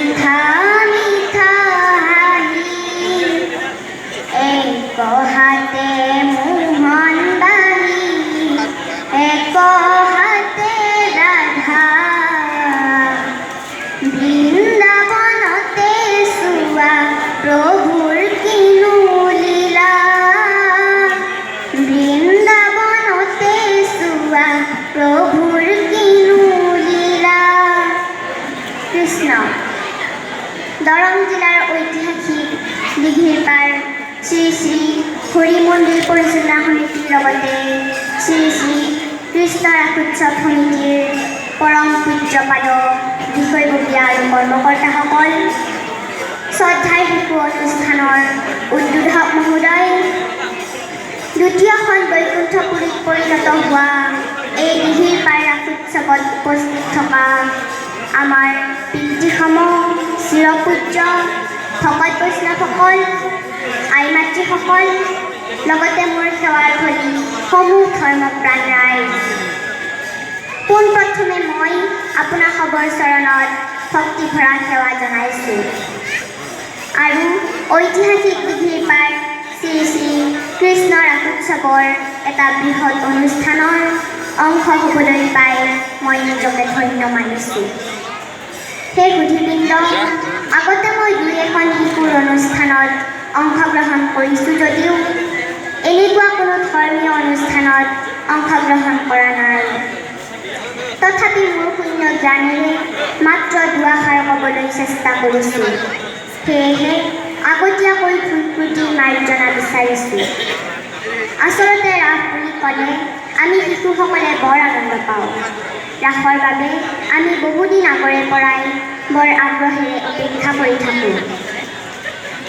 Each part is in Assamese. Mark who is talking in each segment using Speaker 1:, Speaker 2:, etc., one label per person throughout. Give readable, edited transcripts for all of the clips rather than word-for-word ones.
Speaker 1: মিঠা মিঠা হাঁহি এক হাতে মোহন বাণী এক হাতে ৰাধা বৃন্দাবনতে চোৱা প্ৰভুৰ কিনো লীলা বৃন্দাবনতে চোৱা প্ৰভুৰ কিনো লীলা কৃষ্ণ দৰং জিলাৰ ঐতিহাসিক দিঘিৰ পাৰ শ্ৰী শ্ৰী হৰি মন্দিৰ পৰিচালনা সমিতিৰ লগতে শ্ৰী শ্ৰী কৃষ্ণ ৰাসোৎসৱ সমিতিৰ পৰম পূজ্যপাদ বিষয়ববীয়া আৰু কৰ্মকৰ্তাসকল শ্ৰদ্ধাৰ শিশু অনুষ্ঠানৰ উদ্বোধক মহোদয় দ্বিতীয়খন বৈকুণ্ঠপুৰীত পৰিণত হোৱা এই দিঘিৰ পাৰ ৰাসোৎসৱত উপস্থিত থকা আমাৰ পিতৃসম চিৰপূজ্য ভকত বৈষ্ণৱসকল আই মাতৃসকল লগতে মোৰ সেৱাৰ ধৰি সমূহ ধৰ্মপ্ৰাণ ৰাইজ পোনপ্ৰথমে মই আপোনাসৱৰ চৰণত ভক্তি ভৰা সেৱা জনাইছোঁ আৰু ঐতিহাসিক দিঘিৰ পাৰ শ্ৰী শ্ৰী কৃষ্ণ ৰাসোৎসৱৰ এটা বৃহৎ অনুষ্ঠানৰ অংশ হ'বলৈ পাই মই নিজকে ধন্য মানিছোঁ সেই সুধীবৃন্দ আগতে মই দুই এখন শিশুৰ অনুষ্ঠানত অংশগ্ৰহণ কৰিছোঁ যদিও এনেকুৱা কোনো ধৰ্মীয় অনুষ্ঠানত অংশগ্ৰহণ কৰা নাই তথাপি মোৰ শূন্য জ্ঞানেৰে মাত্ৰ দুআষাৰ ক'বলৈ চেষ্টা কৰিছোঁ সেয়েহে আগতীয়াকৈ ভুল ত্ৰুটি মাৰ্জনা বিচাৰিছোঁ আচলতে ৰাস বুলি ক'লে আমি শিশুসকলে বৰ আনন্দ পাওঁ ৰাসৰ বাবে আমি বহুদিন আগৰে পৰাই বৰ আগ্ৰহেৰে অপেক্ষা কৰি থাকোঁ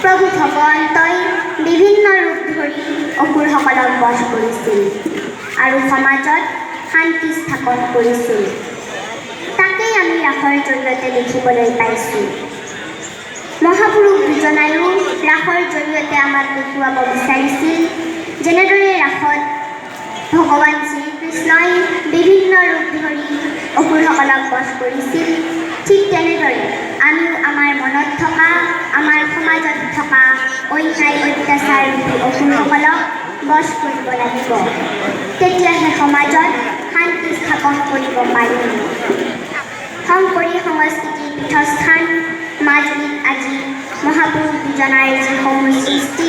Speaker 1: প্ৰভু ভগৱন্তই বিভিন্ন ৰূপ ধৰি অসুৰসকলক বধ কৰিছিল আৰু সমাজত শান্তি স্থাপন কৰিছিল তাকেই আমি ৰাসৰ জৰিয়তে দেখিবলৈ পাইছোঁ মহাপুৰুষ দুজনায়ো ৰাসৰ জৰিয়তে আমাক দেখুৱাব বিচাৰিছিল যেনেদৰে ৰাসত ভগৱান শ্ৰীকৃষ্ণই বিভিন্ন ৰূপ ধৰি অসুৰসকলক বধ কৰিছিল ঠিক তেনেদৰে আমিও আমাৰ মনত থকা আমাৰ সমাজত থকা অন্যায় অত্যাচাৰ ৰূপী অসুৰসকলক বধ কৰিব লাগিব তেতিয়াহে সমাজত শান্তি স্থাপন কৰিব পাৰিম শংকৰী সংস্কৃতিৰ পীঠস্থান মাজুলীত আজি মহাপুৰুষ দুজনাৰ যিসমূহ সৃষ্টি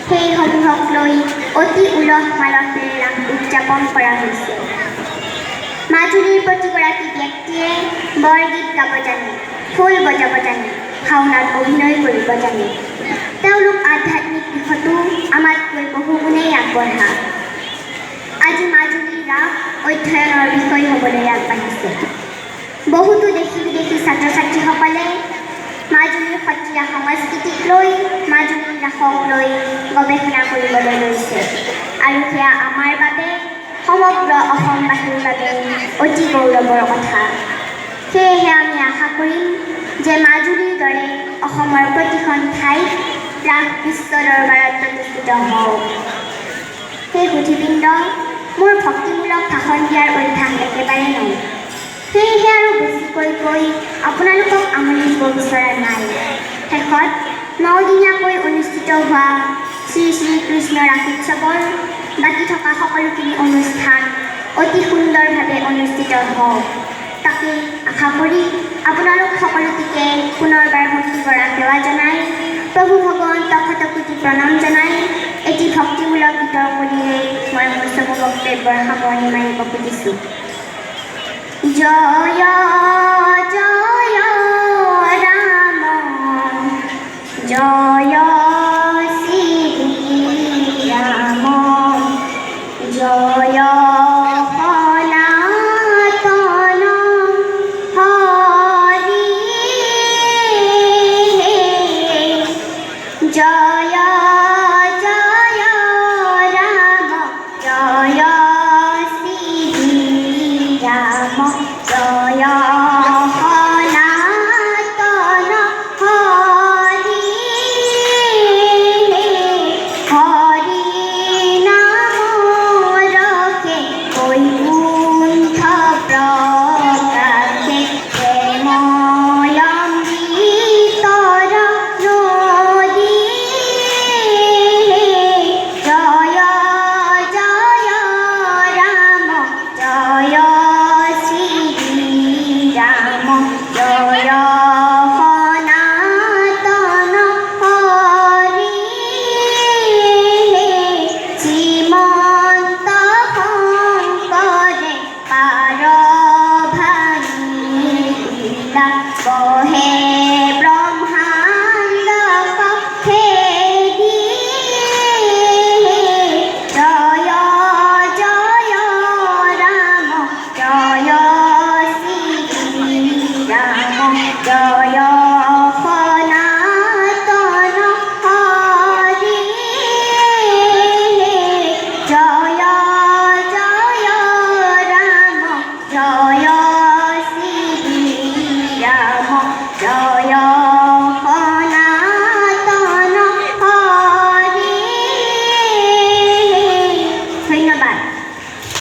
Speaker 1: সেইসমূহক লৈ অতি উলহ মালহেৰে ৰাস উদযাপন কৰা হৈছে মাজুলীৰ প্ৰতিগৰাকী ব্যক্তিয়ে বৰগীত গাব জানে খোল বজাব জানে ভাওনাত অভিনয় কৰিব জানে তেওঁলোক আধ্যাত্মিক দিশতো আমাতকৈ বহুগুণেই আগবঢ়া আজি মাজুলীৰ ৰাস অধ্যয়নৰ বিষয় হ'বলৈ আগবাঢ়িছে বহুতো দেশী বিদেশী ছাত্ৰ ছাত্ৰীসকলে মাজুলীৰ সত্ৰীয়া সংস্কৃতিক লৈ মাজুলীৰ ৰাসক লৈ গৱেষণা কৰিবলৈ লৈছে আৰু সেয়া আমাৰ বাবে সমগ্ৰ অসমবাসীৰ বাবে অতি গৌৰৱৰ কথা সেয়েহে আমি আশা কৰিম যে মাজুলীৰ দৰে অসমৰ প্ৰতিখন ঠাইত ৰাস বিশ্ব দৰবাৰত প্ৰতিষ্ঠিত হওক সেই সুধীবৃন্দ মোৰ ভক্তিমূলক ভাষণ দিয়াৰ অভ্যাস একেবাৰে নাই সেয়েহে আৰু বেছিকৈ কৈ আপোনালোকক আমনি দিব বিচৰা নাই শেষত 9 দিনীয়াকৈ অনুষ্ঠিত হোৱা শ্ৰী শ্ৰী কৃষ্ণ ৰাসোৎসৱৰ বাকী থকা সকলোখিনি অনুষ্ঠান অতি সুন্দৰভাৱে অনুষ্ঠিত হওক তাকেই আশা কৰি আপোনালোক সকলোটিকে পুনৰবাৰ ভক্তি কৰা সেৱা জনাই প্ৰভু ভগৱন্তক শতকোটি প্ৰণাম জনাই এটি ভক্তিমূলক গীতৰ কলিৰে মই মোৰ চমু বক্তব্যৰ সামৰণি মাৰিব খুজিছোঁ জয় জয়